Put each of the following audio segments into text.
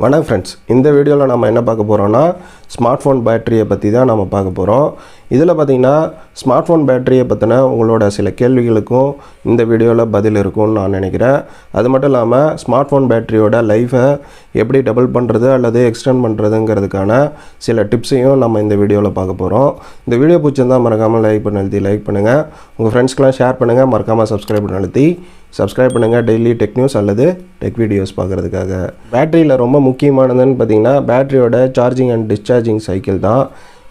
வணக்கம் ஃப்ரெண்ட்ஸ், இந்த வீடியோவில் நம்ம என்ன பார்க்க போகிறோம்னா ஸ்மார்ட் ஃபோன் பேட்டரியை பற்றி தான் நம்ம பார்க்க போகிறோம். இதில் பார்த்திங்கன்னா ஸ்மார்ட் ஃபோன் பேட்டரியை பற்றின உங்களோட சில கேள்விகளுக்கும் இந்த வீடியோவில் பதில் இருக்கும்னு நான் நினைக்கிறேன். அது மட்டும் இல்லாமல் ஸ்மார்ட் ஃபோன் பேட்டரியோட லைஃபை எப்படி டபுள் பண்ணுறது அல்லது எக்ஸ்டெண்ட் பண்ணுறதுங்கிறதுக்கான சில டிப்ஸையும் நம்ம இந்த வீடியோவில் பார்க்க போகிறோம். இந்த வீடியோ பிடிச்சிருந்தால் மறக்காமல் லைக் பண்ணுங்கள், உங்கள் ஃப்ரெண்ட்ஸ்க்கெலாம் ஷேர் பண்ணுங்கள், மறக்காமல் சப்ஸ்கிரைப் பண்ணுங்கள் டெய்லி டெக் நியூஸ் அல்லது டெக் வீடியோஸ் பார்க்குறதுக்காக. பேட்டரியில் ரொம்ப முக்கியமானதுன்னு பார்த்திங்கன்னா பேட்டரியோட சார்ஜிங் அண்ட் டிஸ்சார்ஜிங் சைக்கிள் தான்.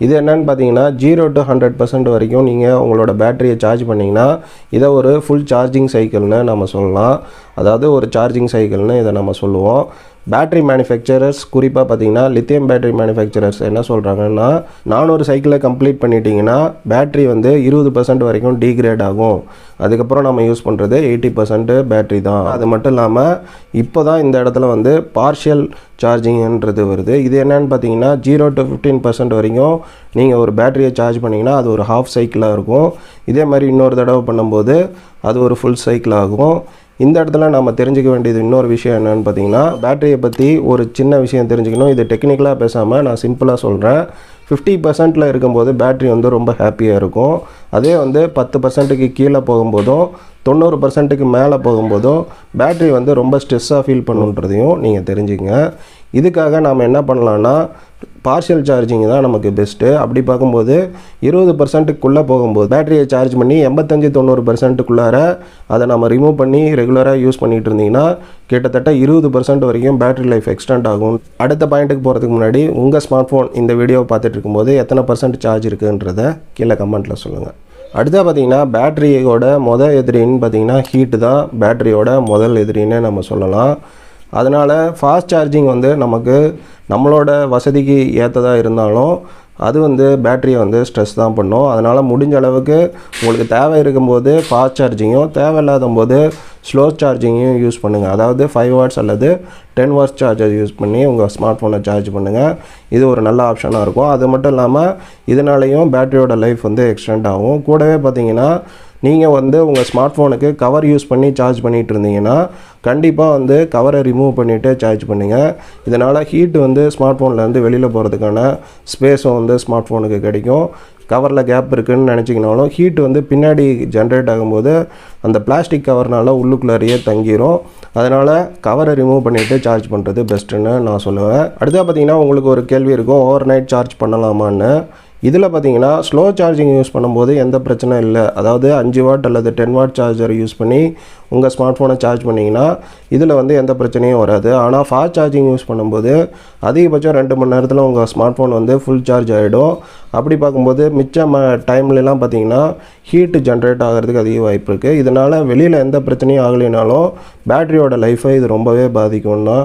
இது என்னென்னு பார்த்தீங்கன்னா 0 to 100% வரைக்கும் நீங்கள் உங்களோட பேட்டரியை சார்ஜ் பண்ணிங்கன்னா இதை ஒரு ஃபுல் சார்ஜிங் சைக்கிள்னு நம்ம சொல்லலாம். அதாவது ஒரு சார்ஜிங் சைக்கிள்னு இதை நம்ம சொல்லுவோம். பேட்டரி மேனுஃபேக்சரர்ஸ் குறிப்பாக பார்த்தீங்கன்னா லித்தியம் பேட்டரி மேனுஃபேக்சரர்ஸ் என்ன சொல்கிறாங்கன்னா 400 சைக்கிளை கம்ப்ளீட் பண்ணிட்டீங்கன்னா பேட்டரி வந்து 20% வரைக்கும் டீக்ரேட் ஆகும். அதுக்கப்புறம் நம்ம யூஸ் பண்ணுறது 80% பேட்டரி தான். அது மட்டும் இல்லாமல் இப்போ தான் இந்த இடத்துல வந்து பார்ஷியல் சார்ஜிங்ன்றது வருது. இது என்னென்னு பார்த்தீங்கன்னா 0 to 15% வரைக்கும் நீங்கள் ஒரு பேட்டரியை சார்ஜ் பண்ணிங்கன்னா அது ஒரு ஹாஃப் சைக்கிளாக இருக்கும். இதே மாதிரி இன்னொரு தடவை பண்ணும்போது அது ஒரு ஃபுல் சைக்கிள் ஆகும். இந்த இடத்துல நம்ம தெரிஞ்சுக்க வேண்டியது இன்னொரு விஷயம் என்னென்னு பார்த்தீங்கன்னா பேட்டரியை பற்றி ஒரு சின்ன விஷயம் தெரிஞ்சுக்கணும். இது டெக்னிக்கலாக பேசாமல் நான் சிம்பிளாக சொல்கிறேன். 50% இருக்கும்போது பேட்டரி வந்து ரொம்ப ஹாப்பியாக இருக்கும். அதே வந்து 10%க்கு கீழே போகும்போதும் 90%க்கு மேலே போகும்போதும் பேட்டரி வந்து ரொம்ப ஸ்ட்ரெஸ்ஸாக ஃபீல் பண்ணுன்றதையும் நீங்கள் தெரிஞ்சுக்கங்க. இதுக்காக நாம் என்ன பண்ணலான்னா பார்ஷியல் சார்ஜிங் தான் நமக்கு பெஸ்ட்டு. அப்படி பார்க்கும்போது 20%க்குள்ளே போகும்போது பேட்டரியை சார்ஜ் பண்ணி 85-90%க்குள்ளார அதை நம்ம ரிமூவ் பண்ணி ரெகுலராக யூஸ் பண்ணிகிட்டு இருந்தீங்கன்னா கிட்டத்தட்ட 20% வரைக்கும் பேட்டரி லைஃப் எக்ஸ்டெண்ட் ஆகும். அடுத்த பாயிண்ட்டுக்கு போகிறதுக்கு முன்னாடி உங்கள் ஸ்மார்ட் ஃபோன் இந்த வீடியோவை பார்த்துட்டு இருக்கும்போது எத்தனை % சார்ஜ் இருக்குன்றதை கீழே கமெண்ட்டில் சொல்லுங்கள். அடுத்தா பார்த்திங்கன்னா பேட்டரியோட எதிரின்னு பார்த்திங்கன்னா ஹீட்டு தான் பேட்டரியோட முதல் எதிரின்னு நம்ம சொல்லலாம். அதனால் ஃபாஸ்ட் சார்ஜிங் வந்து நமக்கு நம்மளோட வசதிக்கு ஏற்றதாக இருந்தாலும் அது வந்து பேட்டரியை வந்து ஸ்ட்ரெஸ் தான் பண்ணும். அதனால் முடிஞ்ச அளவுக்கு உங்களுக்கு தேவை இருக்கும்போது ஃபாஸ்ட் சார்ஜிங்கும் தேவையில்லாத போது ஸ்லோ சார்ஜிங்கையும் யூஸ் பண்ணுங்கள். அதாவது 5 வாட்ஸ் அல்லது 10 வாட்ஸ் சார்ஜர் யூஸ் பண்ணி உங்கள் ஸ்மார்ட் ஃபோனை சார்ஜ் பண்ணுங்கள். இது ஒரு நல்ல ஆப்ஷனாக இருக்கும். அது மட்டும் இல்லாமல் இதனாலேயும் பேட்டரியோட லைஃப் வந்து எக்ஸ்டெண்ட் ஆகும். கூடவே பார்த்திங்கன்னா நீங்கள் வந்து உங்கள் ஸ்மார்ட் ஃபோனுக்கு கவர் யூஸ் பண்ணி சார்ஜ் பண்ணிகிட்டு இருந்தீங்கன்னா கண்டிப்பாக வந்து கவரை ரிமூவ் பண்ணிவிட்டு சார்ஜ் பண்ணுங்கள். இதனால் ஹீட் வந்து ஸ்மார்ட் ஃபோன்லேருந்து வெளியில் போகிறதுக்கான ஸ்பேஸும் வந்து ஸ்மார்ட் ஃபோனுக்கு கிடைக்கும். கவரில் கேப் இருக்குதுன்னு நினச்சிங்கனாலும் ஹீட் வந்து பின்னாடி ஜென்ரேட் ஆகும்போது அந்த பிளாஸ்டிக் கவர்னால் உள்ளுக்குள்ளாரையே தங்கிடும். அதனால் கவரை ரிமூவ் பண்ணிவிட்டு சார்ஜ் பண்ணுறது பெஸ்ட்டுன்னு நான் சொல்லுவேன். அடுத்தா பார்த்திங்கன்னா உங்களுக்கு ஒரு கேள்வி இருக்கும், ஓவர் நைட் சார்ஜ் பண்ணலாமான்னு. இதில் பார்த்தீங்கன்னா ஸ்லோ சார்ஜிங் யூஸ் பண்ணும்போது எந்த பிரச்சனை இல்லை. அதாவது 5 வாட் அல்லது 10 வாட் சார்ஜர் யூஸ் பண்ணி உங்கள் ஸ்மார்ட் ஃபோனை சார்ஜ் பண்ணிங்கன்னா இதில் வந்து எந்த பிரச்சனையும் வராது. ஆனால் ஃபாஸ்ட் சார்ஜிங் யூஸ் பண்ணும்போது அதிகபட்சம் 2 மணி நேரத்தில் உங்கள் ஸ்மார்ட் ஃபோன் வந்து ஃபுல் சார்ஜ் ஆகிடும். அப்படி பார்க்கும்போது மிச்ச டைம்லலாம் பார்த்தீங்கன்னா ஹீட்டு ஜென்ரேட் ஆகிறதுக்கு அதிக வாய்ப்பு இருக்குது. இதனால் வெளியில் எந்த பிரச்சனையும் ஆகலைனாலும் பேட்டரியோட லைஃபை இது ரொம்பவே பாதிக்கும்னா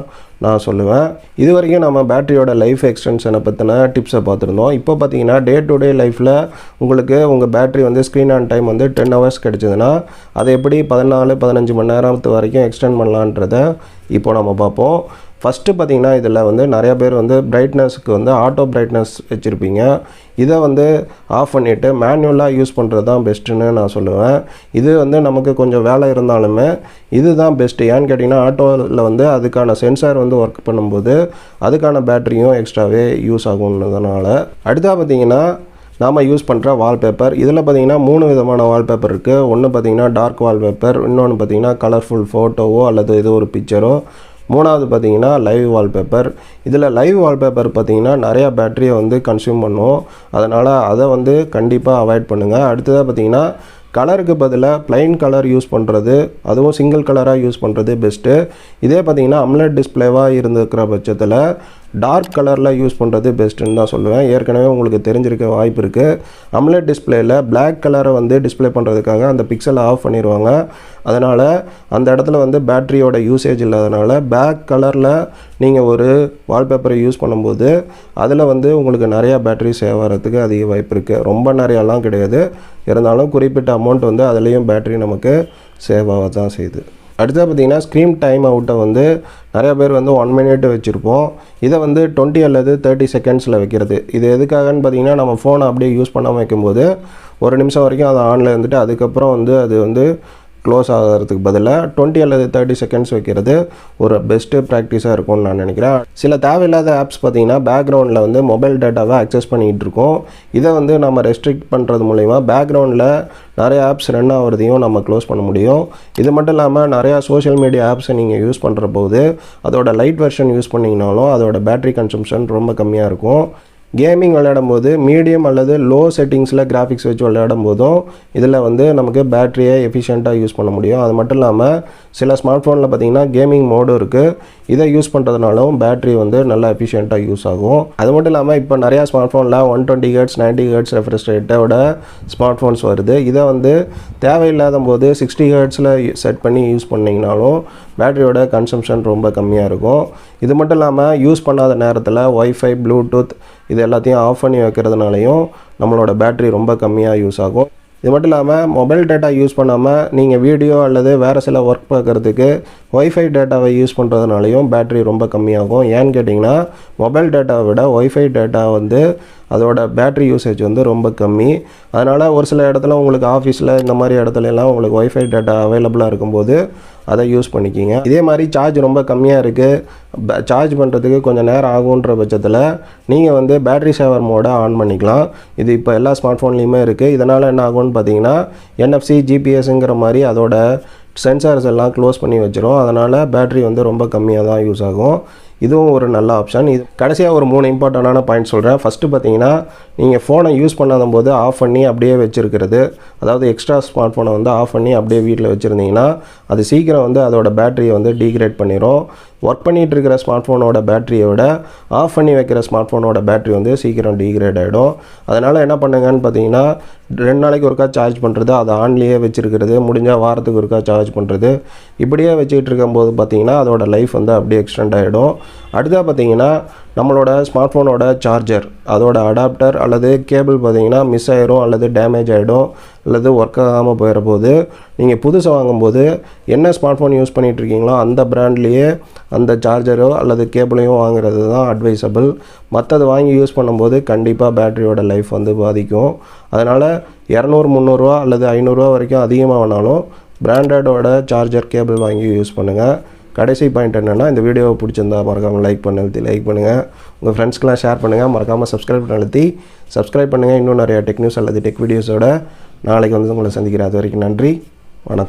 நான் சொல்லுவேன். இது வரைக்கும் நம்ம பேட்டரியோட லைஃப் எக்ஸ்டென்ஷனை பற்றின டிப்ஸை பார்த்துருந்தோம். இப்போ பார்த்தீங்கன்னா டே டு டே லைஃப்பில் உங்களுக்கு உங்கள் பேட்டரி வந்து ஸ்க்ரீன் ஆன் டைம் வந்து 10 ஹவர்ஸ் கிடச்சிதுன்னா அதை எப்படி 14-15 மணி நேரத்து வரைக்கும் எக்ஸ்டெண்ட் பண்ணலான்றதை இப்போ நம்ம பார்ப்போம். ஃபஸ்ட்டு பார்த்திங்கன்னா இதில் வந்து நிறையா பேர் வந்து பிரைட்னஸ்க்கு வந்து ஆட்டோ பிரைட்னஸ் வச்சுருப்பீங்க. இதை வந்து ஆஃப் பண்ணிவிட்டு மேனுவலாக யூஸ் பண்ணுறது தான் பெஸ்ட்டுன்னு நான் சொல்லுவேன். இது வந்து நமக்கு கொஞ்சம் வேலை இருந்தாலுமே இது தான் பெஸ்ட்டு. ஏன்னு கேட்டிங்கன்னா ஆட்டோவில் வந்து அதுக்கான சென்சார் வந்து ஒர்க் பண்ணும்போது அதுக்கான பேட்டரியும் எக்ஸ்ட்ராவே யூஸ் ஆகும்ன்றதுனால. அடுத்தா பார்த்திங்கன்னா நாம் யூஸ் பண்ணுற வால்பேப்பர். இதில் பார்த்திங்கன்னா 3 விதமான வால்பேப்பர் இருக்குது. ஒன்று பார்த்திங்கன்னா டார்க் வால்பேப்பர், இன்னொன்று பார்த்திங்கன்னா கலர்ஃபுல் ஃபோட்டோவோ அல்லது இது ஒரு பிக்சரோ, மூணாவது பார்த்திங்கன்னா லைவ் வால்பேப்பர். இதில் லைவ் வால்பேப்பர் பார்த்திங்கன்னா நிறையா பேட்டரியை வந்து கன்சியூம் பண்ணும். அதனால் அதை வந்து கண்டிப்பாக அவாய்ட் பண்ணுங்கள். அடுத்ததாக பார்த்திங்கன்னா கலருக்கு பதிலாக ப்ளைன் கலர் யூஸ் பண்ணுறது, அதுவும் சிங்கிள் கலராக யூஸ் பண்ணுறது பெஸ்ட்டு. இதே பார்த்திங்கன்னா அம்லெட் டிஸ்பிளேவாக இருந்துக்கிற பட்சத்தில் டார்க் கலரில் யூஸ் பண்ணுறது பெஸ்ட்டுன்னு தான் சொல்லுவேன். ஏற்கனவே உங்களுக்கு தெரிஞ்சிருக்க வாய்ப்பு இருக்குது. அம்லெட் டிஸ்பிளேயில் பிளாக் கலரை வந்து டிஸ்பிளே பண்ணுறதுக்காக அந்த பிக்சலை ஆஃப் பண்ணிடுவாங்க. அதனால் அந்த இடத்துல வந்து பேட்டரியோட யூசேஜ் இல்லாதனால பிளாக் கலரில் நீங்கள் ஒரு வால்பேப்பரை யூஸ் பண்ணும்போது அதில் வந்து உங்களுக்கு நிறையா பேட்டரி சேவ் ஆகிறதுக்கு அதிக வாய்ப்பு இருக்குது. ரொம்ப நிறையாலாம் கிடையாது, இருந்தாலும் குறிப்பிட்ட அமௌண்ட் வந்து அதுலேயும் பேட்டரி நமக்கு சேவ் ஆக தான் செய்யுது. அடுத்தது பார்த்திங்கன்னா ஸ்க்ரீன் டைம் அவுட்டை வந்து நிறையா பேர் வந்து 1 மினிட் வச்சுருப்போம். இதை வந்து 20 அல்லது 30 செகண்ட்ஸில் வைக்கிறது. இது எதுக்காகன்னு பார்த்திங்கன்னா நம்ம ஃபோனை அப்படியே யூஸ் பண்ணாமல் வைக்கும்போது 1 நிமிஷம் வரைக்கும் அது ஆனில் இருந்துட்டு அதுக்கப்புறம் வந்து அது வந்து க்ளோஸ் ஆகிறதுக்கு பதிலாக 20 அல்லது 30 செகண்ட்ஸ் வைக்கிறது ஒரு பெஸ்ட்டு ப்ராக்டிஸாக இருக்கும்னு நான் நினைக்கிறேன். சில தேவையில்லாத ஆப்ஸ் பார்த்திங்கன்னா பேக்ரவுண்டில் வந்து மொபைல் டேட்டாவை அக்சஸ் பண்ணிகிட்டு இருக்கோம். இதை வந்து நம்ம ரெஸ்ட்ரிக்ட் பண்ணுறது மூலிமா பேக்ரவுண்டில் நிறைய ஆப்ஸ் ரன் ஆகிறதையும் நம்ம க்ளோஸ் பண்ண முடியும். இது மட்டும் இல்லாமல் நிறையா சோஷியல் மீடியா ஆப்ஸை நீங்கள் யூஸ் பண்ணுற போது அதோட லைட் வெர்ஷன் யூஸ் பண்ணிங்கனாலும் அதோட பேட்டரி கன்சம்ஷன் ரொம்ப கம்மியாக இருக்கும். கேமிங் விளையாடும் போது மீடியம் அல்லது லோ செட்டிங்ஸில் கிராஃபிக்ஸ் வச்சு விளையாடும் போதும் இதில் வந்து நமக்கு பேட்டரியை எஃபிஷியண்ட்டாக யூஸ் பண்ண முடியும். அது மட்டும் இல்லாமல் சில ஸ்மார்ட் ஃபோனில் பார்த்திங்கன்னா கேமிங் மோடும் இருக்குது. இதை யூஸ் பண்ணுறதுனாலும் பேட்டரி வந்து நல்லா எஃபிஷியண்ட்டாக யூஸ் ஆகும். அது மட்டும் இல்லாமல் இப்போ நிறையா ஸ்மார்ட் ஃபோனில் 120 Hz 90 Hz ரெஃப்ரெஷ் ரேட்டோட ஸ்மார்ட் ஃபோன்ஸ் வருது. இதை வந்து தேவையில்லாத போது 60 Hz செட் பண்ணி யூஸ் பண்ணிங்கனாலும் பேட்டரியோட கன்சம்ஷன் ரொம்ப கம்மியாக இருக்கும். இது மட்டும் இல்லாமல் யூஸ் பண்ணாத நேரத்தில் ஒய்ஃபை ப்ளூடூத் இது எல்லாத்தையும் ஆஃப் பண்ணி வைக்கிறதுனாலையும் நம்மளோட பேட்டரி ரொம்ப கம்மியாக யூஸ் ஆகும். இது மட்டும் இல்லாமல் மொபைல் டேட்டா யூஸ் பண்ணாமல் நீங்கள் வீடியோ அல்லது வேறு சில ஒர்க் பார்க்குறதுக்கு ஒய்ஃபை டேட்டாவை யூஸ் பண்ணுறதுனாலையும் பேட்டரி ரொம்ப கம்மியாகும். ஏன்னு கேட்டிங்கன்னா மொபைல் டேட்டாவை விட ஒய்ஃபை டேட்டா வந்து அதோட பேட்டரி யூசேஜ் வந்து ரொம்ப கம்மி. அதனால் ஒரு சில இடத்துல உங்களுக்கு ஆஃபீஸில் இந்த மாதிரி இடத்துலலாம் உங்களுக்கு ஒய்ஃபை டேட்டா அவைலபிளாக இருக்கும்போது அதை யூஸ் பண்ணிக்கிங்க. இதே மாதிரி சார்ஜ் ரொம்ப கம்மியாக இருக்குது, சார்ஜ் பண்ணுறதுக்கு கொஞ்சம் நேரம் ஆகுன்ற பட்சத்தில் நீங்கள் வந்து பேட்டரி சேவர் மோடை ஆன் பண்ணிக்கலாம். இது இப்போ எல்லா ஸ்மார்ட் ஃபோன்லேயுமே இருக்குது. இதனால் என்ன ஆகும்னு பார்த்தீங்கன்னா NFC ஜிபிஎஸ்ங்கிற மாதிரி அதோட சென்சார்ஸ் எல்லாம் க்ளோஸ் பண்ணி வச்சிரும். அதனால் பேட்டரி வந்து ரொம்ப கம்மியாக தான் யூஸ் ஆகும். இதுவும் ஒரு நல்ல ஆப்ஷன். இது கடைசியாக ஒரு 3 இம்பார்ட்டண்டான பாயிண்ட் சொல்கிறேன். ஃபஸ்ட்டு பார்த்தீங்கன்னா நீங்கள் ஃபோனை யூஸ் பண்ணாத போது ஆஃப் பண்ணி அப்படியே வச்சுருக்கிறது, அதாவது எக்ஸ்ட்ரா ஸ்மார்ட் ஃபோனை வந்து ஆஃப் பண்ணி அப்படியே வீட்டில் வச்சுருந்தீங்கன்னா அது சீக்கிரம் வந்து அதோட பேட்டரியை வந்து டீக்ரேட் பண்ணிடும். ஒர்க் பண்ணிகிட்டு இருக்கிற ஸ்மார்ட் ஃபோனோட பேட்டரியை விட ஆஃப் பண்ணி வைக்கிற ஸ்மார்ட் ஃபோனோட பேட்டரி வந்து சீக்கிரம் டீக்ரேட் ஆகிடும். அதனால் என்ன பண்ணுங்கன்னு பார்த்தீங்கன்னா 2 நாளைக்கு ஒருக்கா சார்ஜ் பண்ணுறது, அதை ஆன்லேயே வச்சுருக்கிறது, முடிஞ்சால் வாரத்துக்கு ஒருக்கா சார்ஜ் பண்ணுறது, இப்படியே வச்சுக்கிட்டு இருக்கும்போது பார்த்தீங்கன்னா அதோட லைஃப் வந்து அப்படியே எக்ஸ்டெண்ட் ஆகிடும். அடுத்தது பார்த்தீங்கன்னா நம்மளோட ஸ்மார்ட் ஃபோனோட சார்ஜர் அதோட அடாப்டர் அல்லது கேபிள் பார்த்தீங்கன்னா மிஸ் ஆகிடும் அல்லது டேமேஜ் ஆகிடும் அல்லது ஒர்க் ஆகாமல் போயிட போது நீங்கள் புதுசாக வாங்கும்போது என்ன ஸ்மார்ட் ஃபோன் யூஸ் பண்ணிகிட்ருக்கீங்களோ அந்த பிராண்ட்லேயே அந்த சார்ஜரோ அல்லது கேபிளையும் வாங்குறது தான் அட்வைசபிள். மற்றது வாங்கி யூஸ் பண்ணும்போது கண்டிப்பாக பேட்டரியோட லைஃப் வந்து பாதிக்கும். அதனால் 200-300 ரூபா அல்லது 500 ரூபா வரைக்கும் அதிகமாக வேணாலும் பிராண்டடோட சார்ஜர் கேபிள் வாங்கி யூஸ் பண்ணுங்கள். கடைசி பாயிண்ட் என்னென்னா, இந்த வீடியோவை பிடிச்சிருந்தா மறக்காமல் லைக் பண்ணுங்கள், உங்கள் ஃப்ரெண்ட்ஸ்க்கெலாம் ஷேர் பண்ணுங்கள், மறக்காமல் சப்ஸ்கிரைப் பண்ணுங்கள். இன்னும் நிறையா டெக் நியூஸ் அல்லது டெக் வீடியோஸோட நாளைக்கு வந்து உங்களை சந்திக்கிறேன். அது வரைக்கும் நன்றி, வணக்கம்.